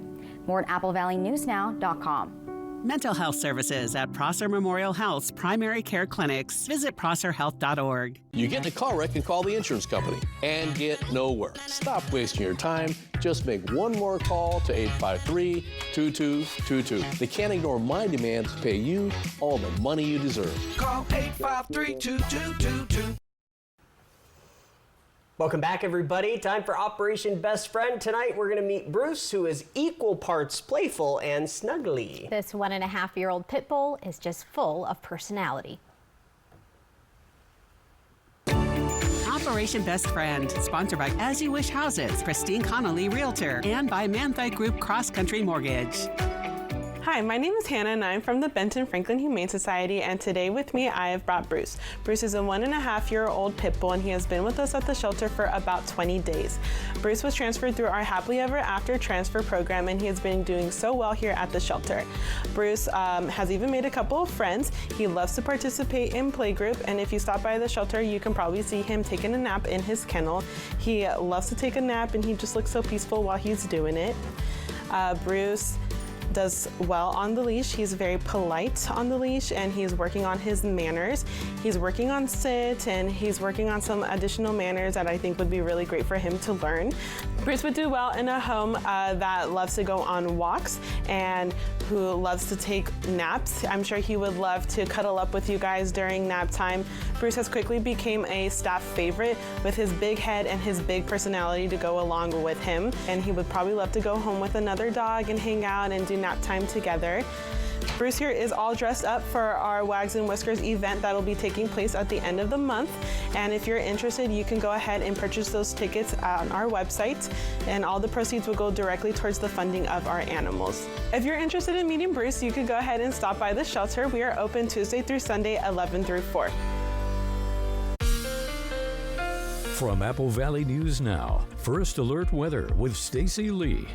More at applevalleyNewsNow.com. Mental health services at Prosser Memorial Health's primary care clinics. Visit prosserhealth.org. You get in a car wreck and call the insurance company and get nowhere. Stop wasting your time. Just make one more call to 853-2222. They can't ignore my demand to pay you all the money you deserve. Call 853-2222. Welcome back, everybody. Time for Operation Best Friend. Tonight, we're going to meet Bruce, who is equal parts playful and snuggly. This 1.5-year-old pit bull is just full of personality. Operation Best Friend, sponsored by As You Wish Houses, Christine Connolly Realtor, and by Manthite Group Cross Country Mortgage. Hi, my name is Hannah and I'm from the Benton Franklin Humane Society, and today with me I have brought Bruce. Bruce is a 1.5-year-old pit bull and he has been with us at the shelter for about 20 days. Bruce was transferred through our Happily Ever After transfer program and he has been doing so well here at the shelter. Bruce has even made a couple of friends. He loves to participate in playgroup, and if you stop by the shelter you can probably see him taking a nap in his kennel. He loves to take a nap and he just looks so peaceful while he's doing it. Bruce does well on the leash. He's very polite on the leash, and he's working on his manners. He's working on sit, and he's working on some additional manners that I think would be really great for him to learn. Bruce would do well in a home that loves to go on walks and who loves to take naps. I'm sure he would love to cuddle up with you guys during nap time. Bruce has quickly become a staff favorite with his big head and his big personality to go along with him. And he would probably love to go home with another dog and hang out and do nap time together. Bruce here is all dressed up for our Wags and Whiskers event that'll be taking place at the end of the month. And if you're interested, you can go ahead and purchase those tickets on our website, and all the proceeds will go directly towards the funding of our animals. If you're interested in meeting Bruce, you can go ahead and stop by the shelter. We are open Tuesday through Sunday, 11 through 4. From Apple Valley News Now, First Alert Weather with Stacy Lee.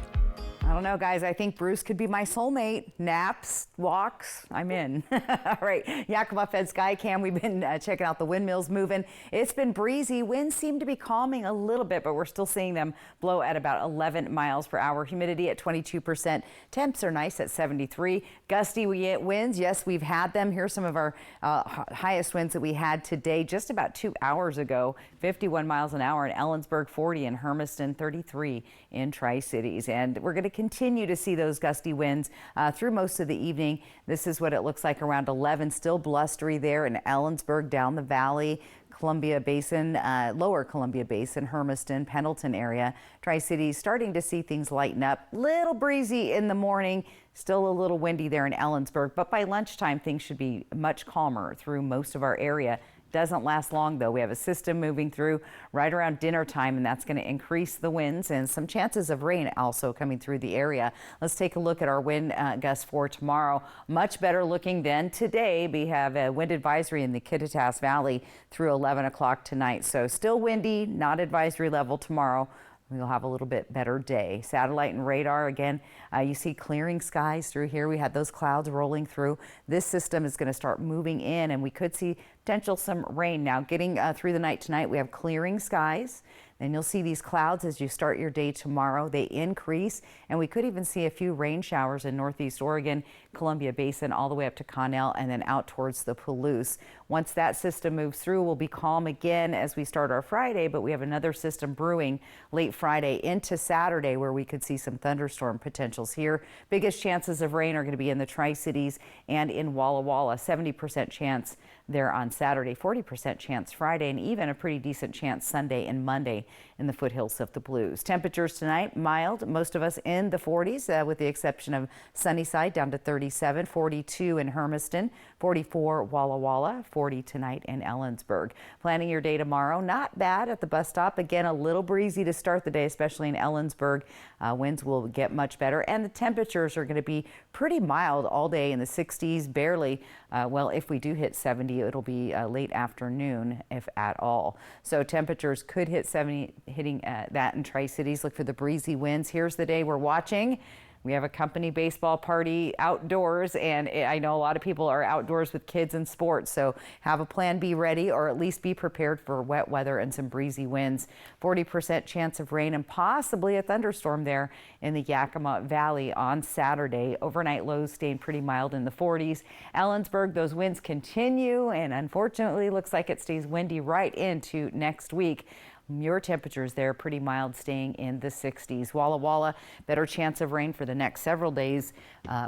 I don't know, guys. I think Bruce could be my soulmate. Naps, walks, I'm in. All right, Yakima Fed Skycam. We've been checking out the windmills moving. It's been breezy. Winds seem to be calming a little bit, but we're still seeing them blow at about 11 miles per hour. Humidity at 22%. Temps are nice at 73. Gusty winds, yes, we've had them. Here's some of our highest winds that we had today just about 2 hours ago. 51 miles an hour in Ellensburg, 40 in Hermiston, 33 in Tri-Cities. And we're going to continue to see those gusty winds through most of the evening. This is what it looks like around 11. Still blustery there in Ellensburg, down the valley, Columbia Basin, lower Columbia Basin, Hermiston, Pendleton area. Tri-Cities starting to see things lighten up. Little breezy in the morning. Still a little windy there in Ellensburg, but by lunchtime things should be much calmer through most of our area. Doesn't last long, though. We have a system moving through right around dinner time, and that's going to increase the winds and some chances of rain also coming through the area. Let's take a look at our wind gusts for tomorrow. Much better looking than today. We have a wind advisory in the Kittitas Valley through 11 o'clock tonight. So still windy, not advisory level tomorrow. We'll have a little bit better day. Satellite and radar, again, you see clearing skies through here. We had those clouds rolling through. This system is going to start moving in, and we could see potential some rain. Now, getting through the night tonight, we have clearing skies. Then you'll see these clouds as you start your day tomorrow. They increase, and we could even see a few rain showers in northeast Oregon, Columbia Basin, all the way up to Connell, and then out towards the Palouse. Once that system moves through, we'll be calm again as we start our Friday, but we have another system brewing late Friday into Saturday where we could see some thunderstorm potentials here. Biggest chances of rain are going to be in the Tri-Cities and in Walla Walla. 70% chance there on Saturday, 40% chance Friday, and even a pretty decent chance Sunday and Monday in the foothills of the Blues. Temperatures tonight, mild, most of us in the 40s, with the exception of Sunnyside, down to 37, 42 in Hermiston, 44 Walla Walla, 40 tonight in Ellensburg. Planning your day tomorrow, not bad at the bus stop. Again, a little breezy to start the day, especially in Ellensburg. Winds will get much better, and the temperatures are going to be pretty mild all day in the 60s, barely. Well, if we do hit 70, it'll be late afternoon, if at all. So temperatures could hit 70, hitting that in Tri-Cities. Look for the breezy winds. Here's the day we're watching. We have a company baseball party outdoors, and I know a lot of people are outdoors with kids and sports, so have a plan B ready, or at least be prepared for wet weather and some breezy winds. 40% chance of rain and possibly a thunderstorm there in the Yakima Valley on Saturday. Overnight lows staying pretty mild in the 40s. Ellensburg, those winds continue, and unfortunately looks like it stays windy right into next week. Your temperatures there pretty mild, staying in the 60s. Walla Walla, better chance of rain for the next several days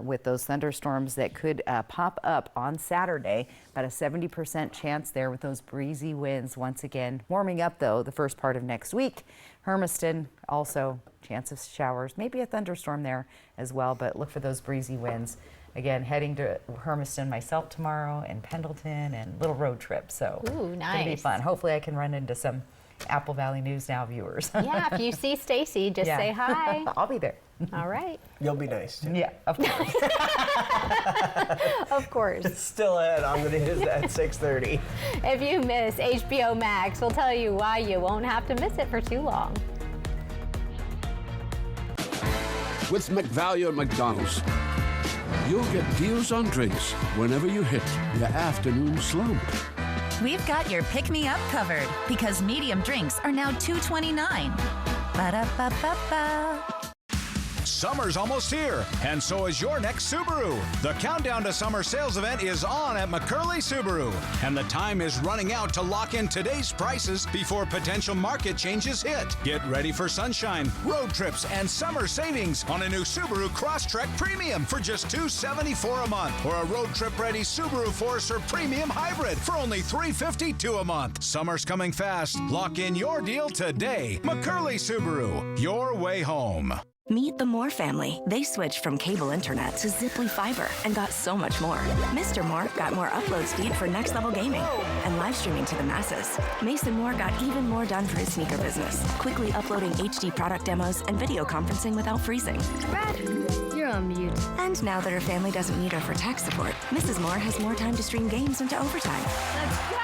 with those thunderstorms that could pop up on Saturday. About a 70% chance there with those breezy winds once again. Warming up, though, the first part of next week. Hermiston, also chance of showers, maybe a thunderstorm there as well, but look for those breezy winds. Again, heading to Hermiston myself tomorrow, and Pendleton, and little road trip. So ooh, nice. It'll be fun. Hopefully I can run into some Apple Valley News Now viewers. Yeah, if you see Stacy, just say hi. I'll be there. All right. You'll be nice too. Yeah, of course. Of course. It's still ahead on the news at 6:30. If you miss HBO Max, we'll tell you why you won't have to miss it for too long. With McValue at McDonald's, you'll get deals on drinks whenever you hit the afternoon slump. We've got your pick-me-up covered because medium drinks are now $2.29. Ba-da-ba-ba-ba. Summer's almost here, and so is your next Subaru. The Countdown to Summer sales event is on at McCurley Subaru, and the time is running out to lock in today's prices before potential market changes hit. Get ready for sunshine, road trips, and summer savings on a new Subaru Crosstrek Premium for just $274 a month, or a road trip-ready Subaru Forester Premium Hybrid for only $352 a month. Summer's coming fast. Lock in your deal today. McCurley Subaru, your way home. Meet the Moore family. They switched from cable internet to Ziply Fiber and got so much more. Mr. Moore got more upload speed for next level gaming and live streaming to the masses. Mason Moore got even more done for his sneaker business, quickly uploading HD product demos and video conferencing without freezing. Brad, you're on mute. And now that her family doesn't need her for tech support, Mrs. Moore has more time to stream games into overtime. Let's go!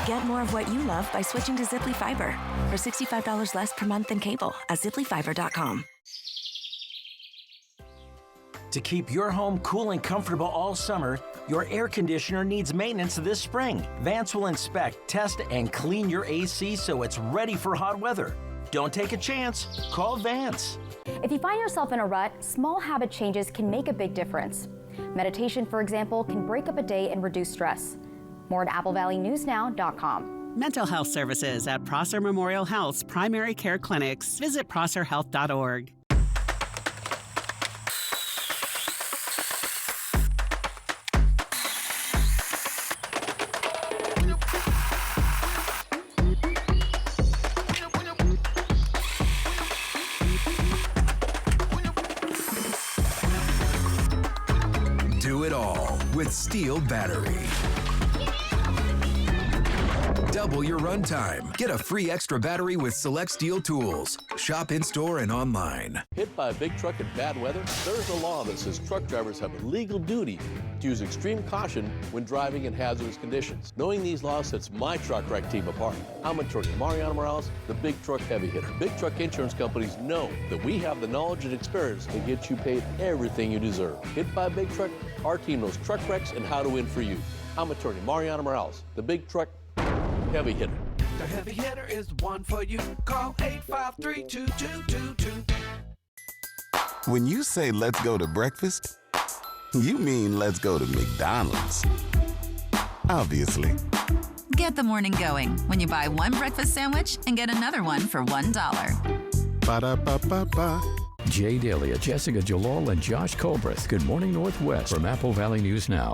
Get more of what you love by switching to Ziply Fiber for $65 less per month than cable at ziplyfiber.com. To keep your home cool and comfortable all summer, your air conditioner needs maintenance this spring. Vance will inspect, test, and clean your AC so it's ready for hot weather. Don't take a chance. Call Vance. If you find yourself in a rut, small habit changes can make a big difference. Meditation, for example, can break up a day and reduce stress. More at AppleValleyNewsNow.com. Mental health services at Prosser Memorial Health's primary care clinics. Visit prosserhealth.org. Do it all with Steel Battery. Double your runtime. Get a free extra battery with select Steel tools. Shop in-store and online. Hit by a big truck in bad weather? There's a law that says truck drivers have a legal duty to use extreme caution when driving in hazardous conditions. Knowing these laws sets my truck wreck team apart. I'm attorney Mariano Morales, the Big Truck Heavy Hitter. Big truck insurance companies know that we have the knowledge and experience to get you paid everything you deserve. Hit by a big truck? Our team knows truck wrecks and how to win for you. I'm attorney Mariano Morales, the Big Truck Heavy Hitter. The Heavy Hitter is the one for you. Call 853-2222. When you say let's go to breakfast, you mean let's go to McDonald's. Obviously. Get the morning going when you buy one breakfast sandwich and get another one for $1. Ba-da-ba-ba-ba. Jay Dalia, Jessica Jalal, and Josh Colbreth. Good morning, Northwest from Apple Valley News Now.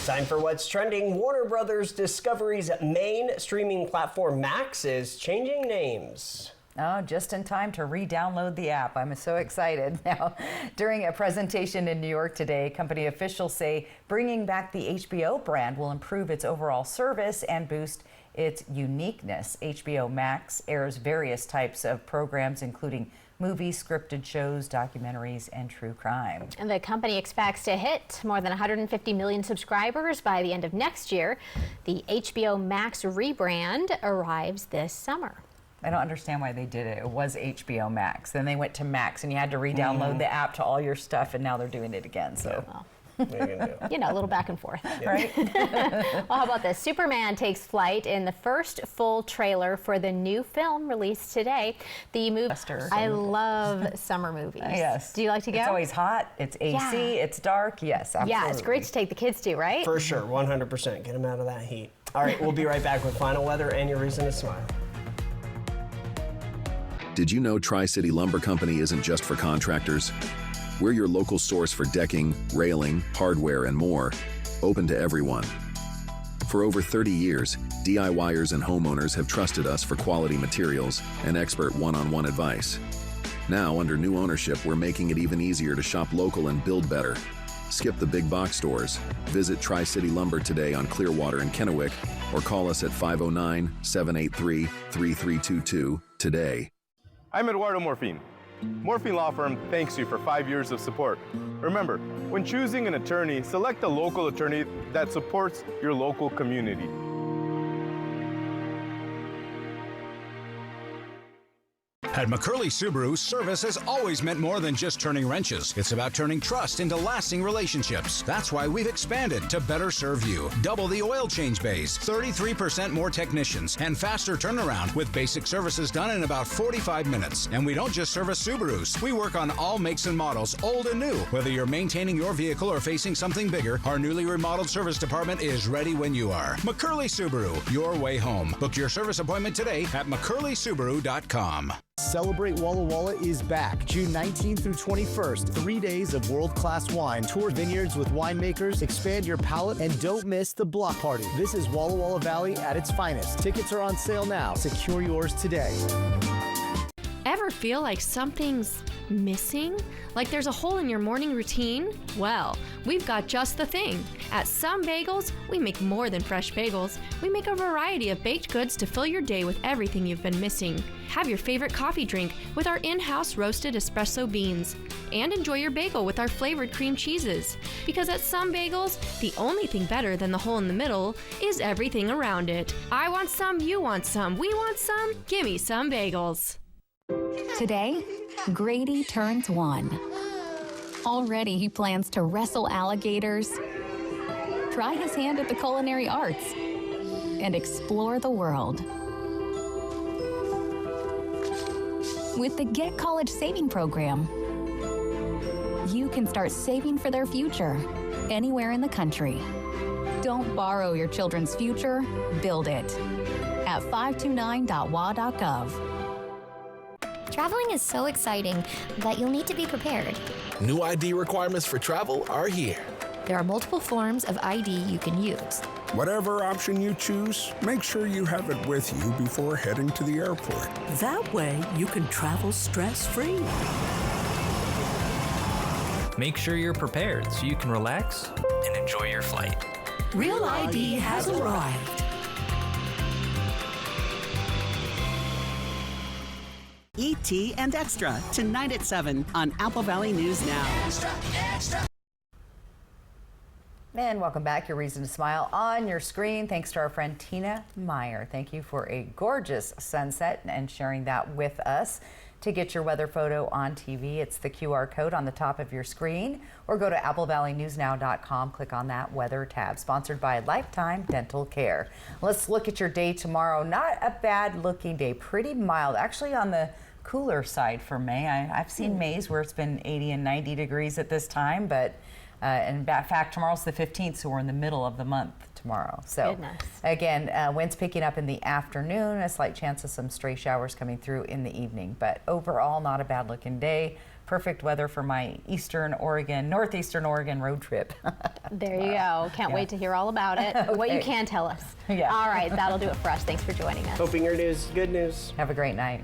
Time for what's trending. Warner Brothers Discovery's main streaming platform, Max, is changing names. Oh, just in time to re-download the app. I'm so excited. Now, during a presentation in New York today, company officials say bringing back the HBO brand will improve its overall service and boost its uniqueness. HBO Max airs various types of programs, including movies, scripted shows, documentaries, and true crime. And the company expects to hit more than 150 million subscribers by the end of next year. The HBO Max rebrand arrives this summer. I don't understand why they did it. It was HBO Max. Then they went to Max, and you had to re-download the app to all your stuff, and now they're doing it again. So. What are you gonna do? You know, a little back and forth. Yeah. Right? Well, how about this? Superman takes flight in the first full trailer for the new film released today. The movie. I love summer movies. Yes. Do you like to go? It's always hot. It's AC. Yeah. It's dark. Yes, absolutely. Yeah, it's great to take the kids to, right? For sure, 100%. Get them out of that heat. All right, we'll be right back with final weather and your reason to smile. Did you know Tri-City Lumber Company isn't just for contractors? We're your local source for decking, railing, hardware, and more, open to everyone. For over 30 years, DIYers and homeowners have trusted us for quality materials and expert one-on-one advice. Now, under new ownership, we're making it even easier to shop local and build better. Skip the big box stores. Visit Tri-City Lumber today on Clearwater and Kennewick, or call us at 509-783-3322 today. I'm Eduardo Morfin. Morfin Law Firm thanks you for 5 years of support. Remember, when choosing an attorney, select a local attorney that supports your local community. At McCurley Subaru, service has always meant more than just turning wrenches. It's about turning trust into lasting relationships. That's why we've expanded to better serve you. Double the oil change bays, 33% more technicians, and faster turnaround with basic services done in about 45 minutes. And we don't just service Subarus. We work on all makes and models, old and new. Whether you're maintaining your vehicle or facing something bigger, our newly remodeled service department is ready when you are. McCurley Subaru, your way home. Book your service appointment today at McCurleySubaru.com. Celebrate Walla Walla is back June 19th through 21st. 3 days of world-class wine. Tour vineyards with winemakers, expand your palate, and don't miss the block party. This is Walla Walla Valley at its finest. Tickets are on sale now. Secure yours today. Ever feel like something's missing? Like there's a hole in your morning routine? Well, we've got just the thing. At Some Bagels, we make more than fresh bagels. We make a variety of baked goods to fill your day with everything you've been missing. Have your favorite coffee drink with our in-house roasted espresso beans. And enjoy your bagel with our flavored cream cheeses. Because at Some Bagels, the only thing better than the hole in the middle is everything around it. I want some, you want some, we want some. Gimme Some Bagels. Today, Grady turns 1. Already he plans to wrestle alligators, try his hand at the culinary arts, and explore the world. With the Get College Saving Program, you can start saving for their future anywhere in the country. Don't borrow your children's future, build it at 529.wa.gov. Traveling is so exciting, but you'll need to be prepared. New ID requirements for travel are here. There are multiple forms of ID you can use. Whatever option you choose, make sure you have it with you before heading to the airport. That way, you can travel stress-free. Make sure you're prepared so you can relax and enjoy your flight. Real ID has arrived. E.T. and Extra, tonight at 7 on Apple Valley News Now. Extra, extra. And welcome back. Your reason to smile on your screen. Thanks to our friend Tina Meyer. Thank you for a gorgeous sunset and sharing that with us. To get your weather photo on TV, it's the QR code on the top of your screen, or go to applevalleynewsnow.com. Click on that weather tab. Sponsored by Lifetime Dental Care. Let's look at your day tomorrow. Not a bad looking day. Pretty mild. Actually on the cooler side for May. I've seen Mays where it's been 80 and 90 degrees at this time, but in fact, tomorrow's the 15th, so we're in the middle of the month tomorrow. So Goodness. Again, winds picking up in the afternoon, a slight chance of some stray showers coming through in the evening, but overall not a bad looking day. Perfect weather for my northeastern Oregon road trip. There you go. Can't wait to hear all about it. Okay. What you can tell us. Yeah. All right, that'll do it for us. Thanks for joining us. Hoping your news is good news. Have a great night.